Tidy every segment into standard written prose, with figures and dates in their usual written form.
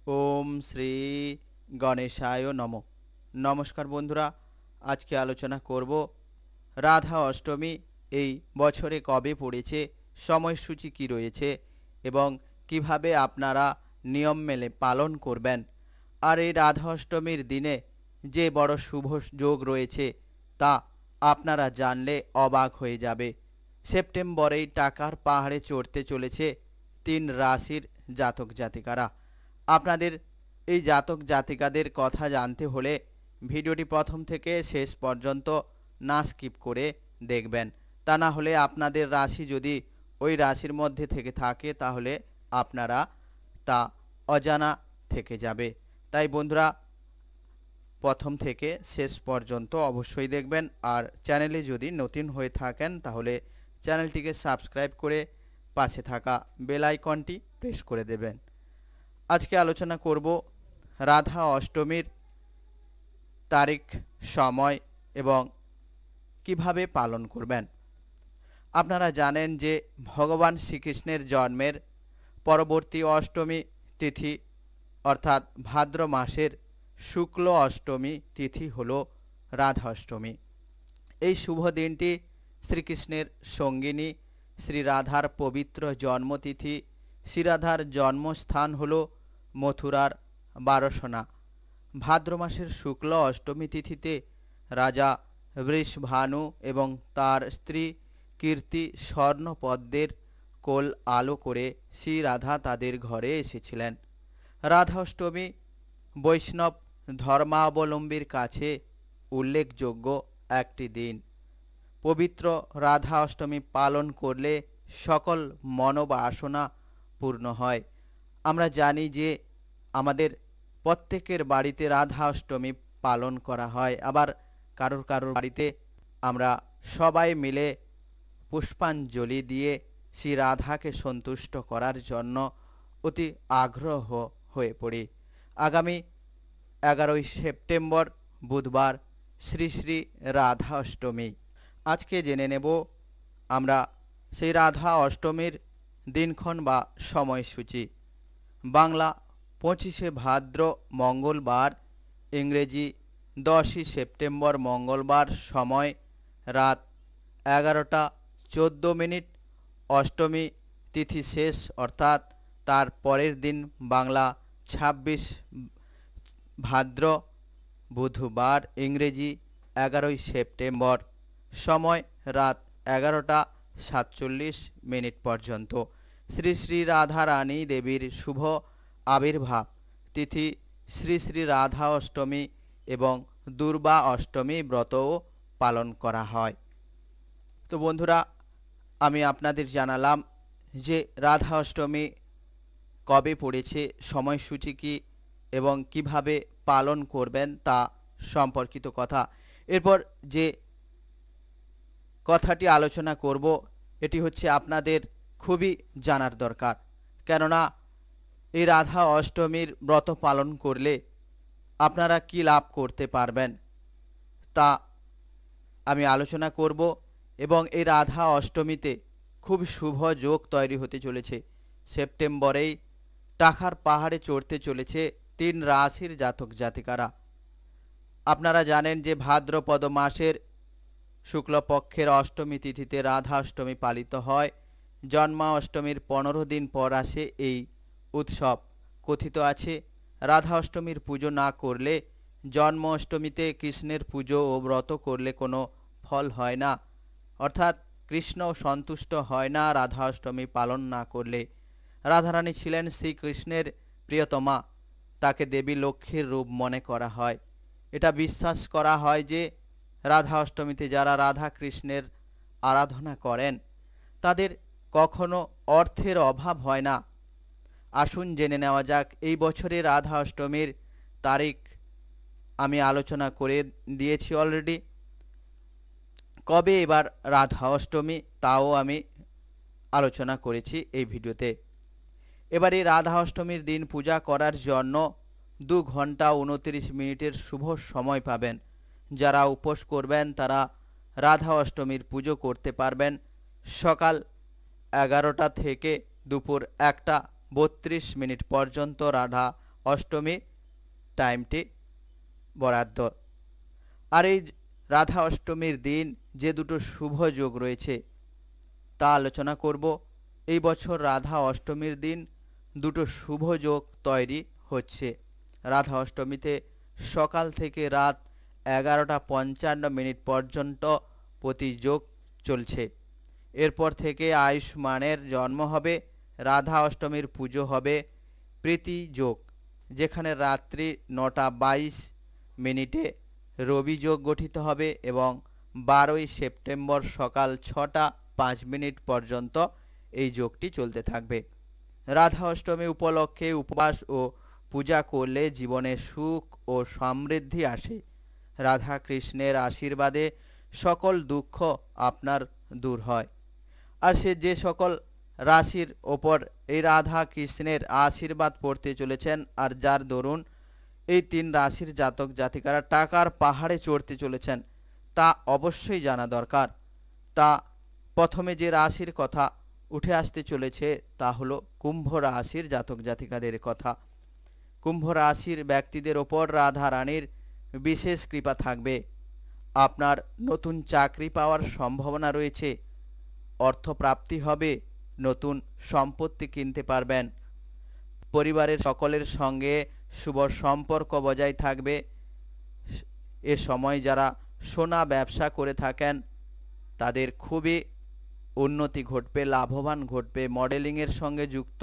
ওম শ্রী গণেশায় নমঃ। নমস্কার বন্ধুরা, আজকে আলোচনা করব রাধা অষ্টমী এই বছরে কবে পড়েছে, সময়সূচি কি রয়েছে এবং কিভাবে আপনারা নিয়ম মেনে পালন করবেন। আর এই রাধা অষ্টমীর দিনে যে বড় শুভ যোগ রয়েছে তা আপনারা জানলে অবাক হয়ে যাবে। সেপ্টেম্বরেই টাকার পাহাড়ে চড়তে চলেছে 3 রাশির জাতক জাতিকারা। আপনাদের এই জাতক জাতিকাদের কথা জানতে হলে ভিডিওটি প্রথম থেকে শেষ পর্যন্ত না স্কিপ করে দেখবেন। তা না হলে আপনাদের রাশি যদি ওই রাশির মধ্যে থেকে থাকে তাহলে আপনারা তা অজানা থেকে যাবে। তাই বন্ধুরা, প্রথম থেকে শেষ পর্যন্ত অবশ্যই দেখবেন। আর চ্যানেলে যদি নতুন হয়ে থাকেন তাহলে চ্যানেলটিকে সাবস্ক্রাইব করে পাশে থাকা বেল আইকনটি প্রেস করে দেবেন। আজকে আলোচনা করব রাধা অষ্টমীর তারিখ, সময় এবং কিভাবে পালন করবেন। আপনারা জানেন যে ভগবান শ্রীকৃষ্ণের জন্মের পরবর্তী অষ্টমী তিথি অর্থাৎ ভাদ্র মাসের শুক্ল অষ্টমী তিথি হল রাধা অষ্টমী। এই শুভ দিনটি শ্রীকৃষ্ণের সঙ্গিনী শ্রী রাধার পবিত্র জন্মতিথি। শ্রীরাধার জন্মস্থান হল মথুরার বারসনা। ভাদ্র মাসের শুক্ল অষ্টমী তিথিতে রাজা বৃষভানু এবং তার স্ত্রী কীর্তি স্বর্ণপদ্মের কোল আলো করে শ্রী রাধা তাদের ঘরে এসেছিলেন। রাধা অষ্টমী বৈষ্ণব ধর্মাবলম্বীর কাছে উল্লেখযোগ্য একটি দিন। পবিত্র রাধা অষ্টমী পালন করলে সকল মনোবাসনা পূর্ণ হয়। আমরা জানি যে আমাদের প্রত্যেকের বাড়িতে রাধা অষ্টমী পালন করা হয়, আবার কারোর কারোর বাড়িতে আমরা সবাই মিলে পুষ্পাঞ্জলি দিয়ে শ্রী রাধাকে সন্তুষ্ট করার জন্য অতি আগ্রহ হয়ে পড়ি। আগামী 11ই সেপ্টেম্বর বুধবার শ্রী শ্রী রাধা অষ্টমী। আজকে জেনে নেব আমরা সেই রাধা অষ্টমীর দিনক্ষণ বা সময়সূচি। বাংলা 25শে ভাদ্র মঙ্গলবার, ইংরেজি 10ই সেপ্টেম্বর মঙ্গলবার, সময় রাত 11টা 14 মিনিট। অষ্টমী তিথি শেষ অর্থাৎ তার পরের দিন বাংলা 26 ভাদ্র বুধবার, ইংরেজি 11ই সেপ্টেম্বর, সময় রাত 11টা 47 মিনিট পর্যন্ত। শ্রী শ্রী রাধা রানী দেবীর শুভ আবির্ভাব তিথি শ্রী শ্রী রাধা অষ্টমী এবং দুর্বা অষ্টমী ব্রতও পালন করা হয়। তো বন্ধুরা, আমি আপনাদের জানালাম যে রাধা অষ্টমী কবে পড়েছে, সময়সূচি কী এবং কিভাবে পালন করবেন তা সম্পর্কিত কথা। এরপর যে কথাটি আলোচনা করব এটি হচ্ছে আপনাদের খুবই জানার দরকার, কেননা এই রাধা অষ্টমীর ব্রত পালন করলে আপনারা কি লাভ করতে পারবেন তা আমি আলোচনা করব। এবং এই রাধা অষ্টমীতে খুব শুভ যোগ তৈরি হতে চলেছে। সেপ্টেম্বরেই টাকার পাহাড়ে চড়তে চলেছে 3 রাশির জাতক জাতিকারা। আপনারা জানেন যে ভাদ্রপদ মাসের শুক্লপক্ষের অষ্টমী তিথিতে রাধা অষ্টমী পালিত হয়। জন্মা অষ্টমীর 15 দিন পর আসে এই উৎসব। কথিত আছে রাধা অষ্টমীর পুজো না করলে জন্ম অষ্টমীতে কৃষ্ণের পুজো ও ব্রত করলে কোনো ফল হয় না, অর্থাৎ কৃষ্ণ সন্তুষ্ট হয় না রাধা অষ্টমী পালন না করলে। রাধারানী ছিলেন শ্রীকৃষ্ণের প্রিয়তমা, তাকে দেবী লক্ষ্মীর রূপ মনে করা হয়। এটা বিশ্বাস করা হয় যে রাধা অষ্টমীতে যারা রাধা কৃষ্ণের আরাধনা করেন তাদের কখনো অর্থের অভাব হয় না। আসুন জেনে নেওয়া যাক এই বছরের রাধা অষ্টমীর তারিখ আমি আলোচনা করে দিয়েছি অলরেডি। কবে এবার রাধা অষ্টমী তাও আমি আলোচনা করেছি এই ভিডিওতে। এবার এই রাধা অষ্টমীর দিন পূজা করার জন্য 2 ঘন্টা 29 মিনিটের শুভ সময় পাবেন। যারা উপোস করবেন তারা রাধা অষ্টমীর পুজো করতে পারবেন সকাল 11টা থেকে দুপুর 1টা 32 মিনিট পর্যন্ত রাধা অষ্টমী টাইমটি বরাদ্দ। আর এই রাধা অষ্টমীর দিন যে দুটো শুভ যোগ রয়েছে তা আলোচনা করব। এই বছর রাধা অষ্টমীর দিন দুটো শুভ যোগ তৈরি হচ্ছে। রাধা অষ্টমীতে সকাল থেকে রাত 11:55 পর্যন্ত প্রতিযোগ চলছে। এরপর থেকে আয়ুষ্মানের জন্ম হবে। রাধা অষ্টমীর পুজো হবে প্রীতি যোগ, যেখানে রাত্রি 9:22 রবি যোগ গঠিত হবে এবং 12ই সেপ্টেম্বর সকাল 6:05 পর্যন্ত এই যোগটি চলতে থাকবে। রাধা অষ্টমী উপলক্ষে উপবাস ও পূজা করলে জীবনে সুখ ও সমৃদ্ধি আসে। রাধা কৃষ্ণের আশীর্বাদে সকল দুঃখ আপনার দূর হয়। আর সে যে সকল রাশির ওপর এই রাধা কৃষ্ণের আশীর্বাদ পড়তে চলেছেন আর যার দরুন এই 3 রাশির জাতক জাতিকারা টাকার পাহাড়ে চড়তে চলেছেন তা অবশ্যই জানা দরকার। তা প্রথমে যে রাশির কথা উঠে আসতে চলেছে তা হলো কুম্ভ রাশির জাতক জাতিকাদের কথা। কুম্ভ রাশির ব্যক্তিদের ওপর রাধা রানীর বিশেষ কৃপা থাকবে। আপনার নতুন চাকরি পাওয়ার সম্ভাবনা রয়েছে, অর্থপ্রাপ্তি হবে, নতুন সম্পত্তি কিনতে পারবেন, পরিবারের সকলের সঙ্গে শুভ সম্পর্ক বজায় থাকবে। এ সময় যারা সোনা ব্যবসা করে থাকেন তাদের খুবই উন্নতি ঘটবে, লাভবান ঘটবে। মডেলিংয়ের সঙ্গে যুক্ত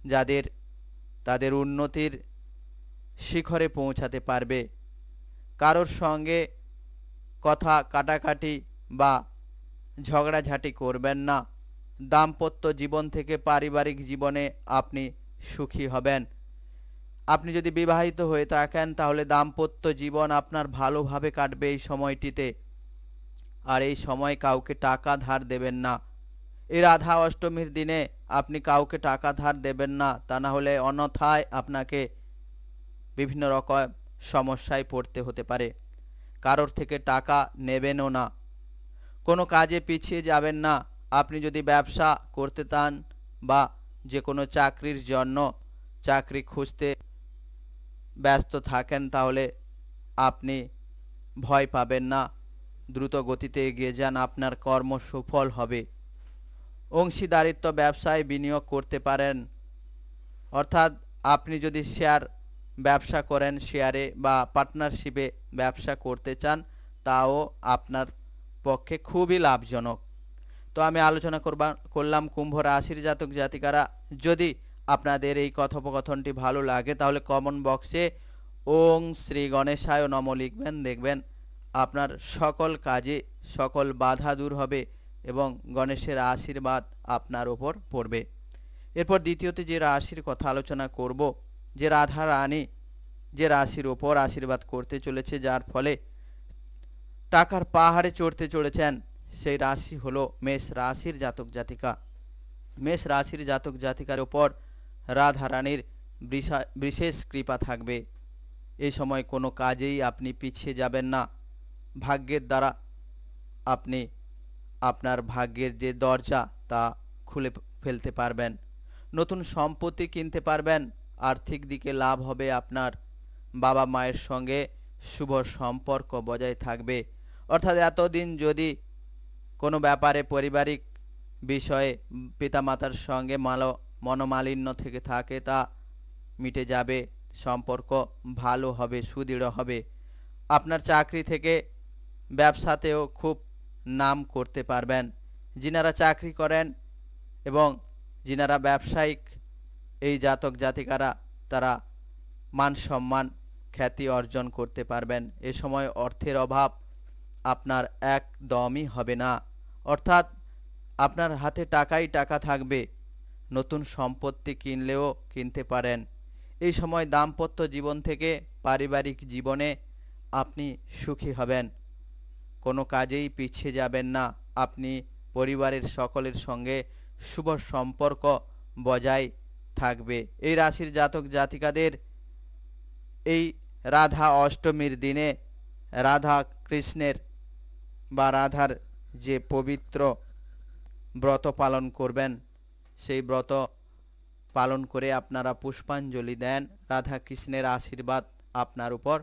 যাদের তাদের উন্নতির শিখরে পৌঁছাতে পারবে। কারোর সঙ্গে কথা কাটাকাটি বা ঝগড়াঝাটি করবেন না। দাম্পত্য জীবন থেকে পারিবারিক জীবনে আপনি সুখী হবেন। আপনি যদি বিবাহিত হয়ে থাকেন তাহলে দাম্পত্য জীবন আপনার ভালোভাবে কাটবে এই সময়টিতে। আর এই সময় কাউকে টাকা ধার দেবেন না। এই রাধা অষ্টমীর দিনে আপনি কাউকে টাকা ধার দেবেন না, তা না হলে অন্যথায় আপনাকে বিভিন্ন রকম সমস্যায় পড়তে হতে পারে। কারোর থেকে টাকা নেবেনও না। কোনো কাজে পিছিয়ে যাবেন না। আপনি যদি ব্যবসা করতে চান বা যে কোনো চাকরির জন্য চাকরি খুঁজতে ব্যস্ত থাকেন তাহলে আপনি ভয় পাবেন না। দ্রুত গতিতে এগিয়ে যান, আপনার কর্ম সফল হবে। অংশীদারিত্ব ব্যবসায় বিনিয়োগ করতে পারেন, অর্থাৎ আপনি যদি শেয়ার ব্যবসা করেন, শেয়ারে বা পার্টনারশিপে ব্যবসা করতে চান তাও আপনার পক্ষে খুবই লাভজনক। তো আমি আলোচনা করলাম কুম্ভ রাশির জাতক জাতিকারা। যদি আপনাদের এই কথোপকথনটি ভালো লাগে তাহলে কমেন্ট বক্সে ওং শ্রী গণেশায় নমঃ লিখবেন। দেখবেন আপনার সকল কাজে সকল বাধা দূর হবে এবং গণেশের আশীর্বাদ আপনার ওপর পড়বে। এরপর দ্বিতীয়তে যে রাশির কথা আলোচনা করব, যে রাধা রানী যে রাশির ওপর আশীর্বাদ করতে চলেছে, যার ফলে টাকার পাহাড়ে চড়তে চলেছেন, সেই রাশি হলো মেষ রাশির জাতক জাতিকা। মেষ রাশির জাতক জাতিকার ওপর রাধা রানীর বিশেষ কৃপা থাকবে। এই সময় কোনো কাজেই আপনি পিছিয়ে যাবেন না। ভাগ্যের দ্বারা আপনি আপনার ভাগ্যের যে দরজা তা খুলে ফেলতে পারবেন। নতুন সম্পত্তি কিনতে পারবেন। আর্থিক দিকে লাভ হবে আপনার। বাবা মায়ের সঙ্গে শুভ সম্পর্ক বজায় থাকবে। অর্থাৎ এতদিন যদি কোনো ব্যাপারে পারিবারিক বিষয়ে পিতামাতার সঙ্গে মনোমালিন্য থেকে থাকে তা মিটে যাবে। সম্পর্ক ভালো হবে, সুদৃঢ় হবে। আপনার চাকরি থেকে ব্যবসাতেও খুব নাম করতে পারবেন। যিনারা চাকরি করেন এবং যিনারা ব্যবসায়িক এই জাতক জাতিকারা তারা মান সম্মান খ্যাতি অর্জন করতে পারবেন। এ সময় অর্থের অভাব আপনার একদমই হবে না। অর্থাৎ আপনার হাতে টাকাই টাকা থাকবে। নতুন সম্পত্তি কিনলেও কিনতে পারেন। এই সময় দাম্পত্য জীবন থেকে পারিবারিক জীবনে আপনি সুখী হবেন। কোনো কাজেই পিছিয়ে যাবেন না। আপনি পরিবারের সকলের সঙ্গে শুভ সম্পর্ক বজায় থাকবে। এই রাশির জাতক জাতিকাদের এই রাধা অষ্টমীর দিনে রাধা কৃষ্ণের বা রাধার যে পবিত্র ব্রত পালন করবেন সেই ব্রত পালন করে আপনারা পুষ্পাঞ্জলি দেন, রাধা কৃষ্ণের আশীর্বাদ আপনার উপর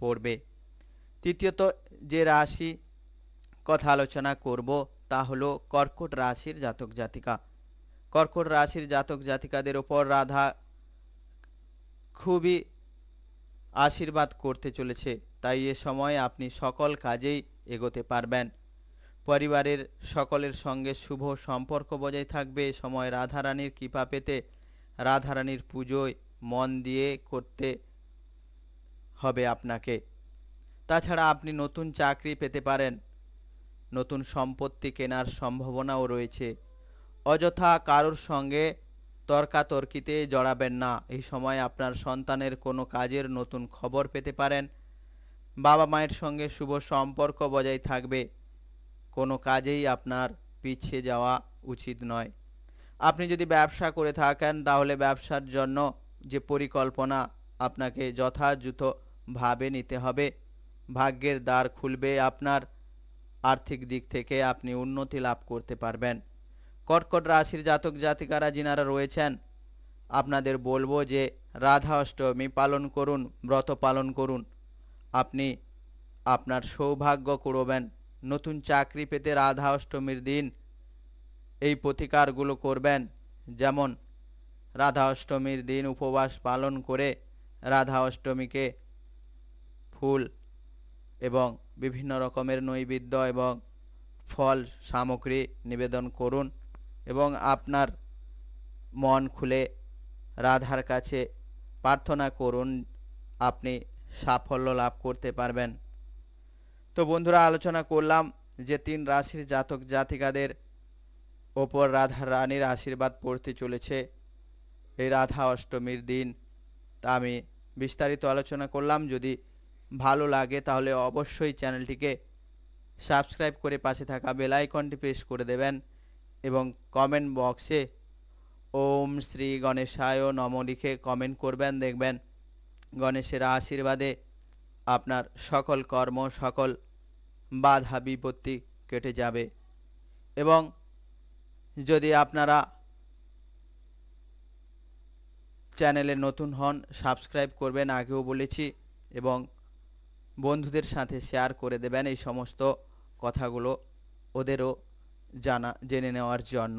পড়বে। তৃতীয়ত যে রাশি কথা আলোচনা করব তা হলো কর্কট রাশির জাতক জাতিকা। কর্কট রাশির জাতক জাতিকাদের ওপর রাধা খুবই আশীর্বাদ করতে চলেছে, তাই এ সময় আপনি সকল কাজেই এগোতে পারবেন। পরিবারের সকলের সঙ্গে শুভ সম্পর্ক বজায় থাকবে। এ সময় রাধারানীর কৃপা পেতে রাধারানীর পুজোয় মন দিয়ে করতে হবে আপনাকে। তাছাড়া আপনি নতুন চাকরি পেতে পারেন, নতুন সম্পত্তি কেনার সম্ভাবনাও রয়েছে। অযথা কারোর সঙ্গে তর্কাতর্কিতে জড়াবেন না। এই সময় আপনার সন্তানের কোনো কাজের নতুন খবর পেতে পারেন। বাবা মায়ের সঙ্গে শুভ সম্পর্ক বজায় থাকবে। কোনো কাজেই আপনার পিছিয়ে যাওয়া উচিত নয়। আপনি যদি ব্যবসা করে থাকেন তাহলে ব্যবসার জন্য যে পরিকল্পনা আপনাকে যথাযথভাবে নিতে হবে। ভাগ্যের দ্বার খুলবে আপনার, আর্থিক দিক থেকে আপনি উন্নতি লাভ করতে পারবেন। কর্কট রাশির জাতক জাতিকারা যিনারা রয়েছেন, আপনাদের বলবো যে রাধা অষ্টমী পালন করুন, ব্রত পালন করুন। আপনি আপনার সৌভাগ্য কুড়োবেন। নতুন চাকরি পেতে রাধা অষ্টমীর দিন এই প্রতিকারগুলো করবেন। যেমন রাধা অষ্টমীর দিন উপবাস পালন করে রাধা অষ্টমীকে ফুল এবং বিভিন্ন রকমের নৈবেদ্য এবং ফল সামগ্রী নিবেদন করুন এবং আপনার মন খুলে রাধার কাছে প্রার্থনা করুন, আপনি সাফল্য লাভ করতে পারবেন। তো বন্ধুরা, আলোচনা করলাম যে 3 রাশির জাতক জাতিকাদের ওপর রাধা রানীর আশীর্বাদ পড়তে চলেছে এই রাধা অষ্টমীর দিন। তা আমি বিস্তারিত আলোচনা করলাম। যদি ভালো লাগে তাহলে অবশ্যই চ্যানেলটিকে সাবস্ক্রাইব করে পাশে থাকা বেল আইকনটি প্রেস করে দেবেন এবং কমেন্ট বক্সে ওম শ্রী গণেশায় নমঃ লিখে কমেন্ট করবেন। দেখবেন গণেশের আশীর্বাদে আপনার সকল কর্ম, সকল বাধা বিপত্তি কেটে যাবে। এবং যদি আপনারা চ্যানেলে নতুন হন, সাবস্ক্রাইব করবেন, আগেও বলেছি, এবং বন্ধুদের সাথে শেয়ার করে দেবেন এই সমস্ত কথাগুলো ওদেরও জেনে নেওয়ার জন্য।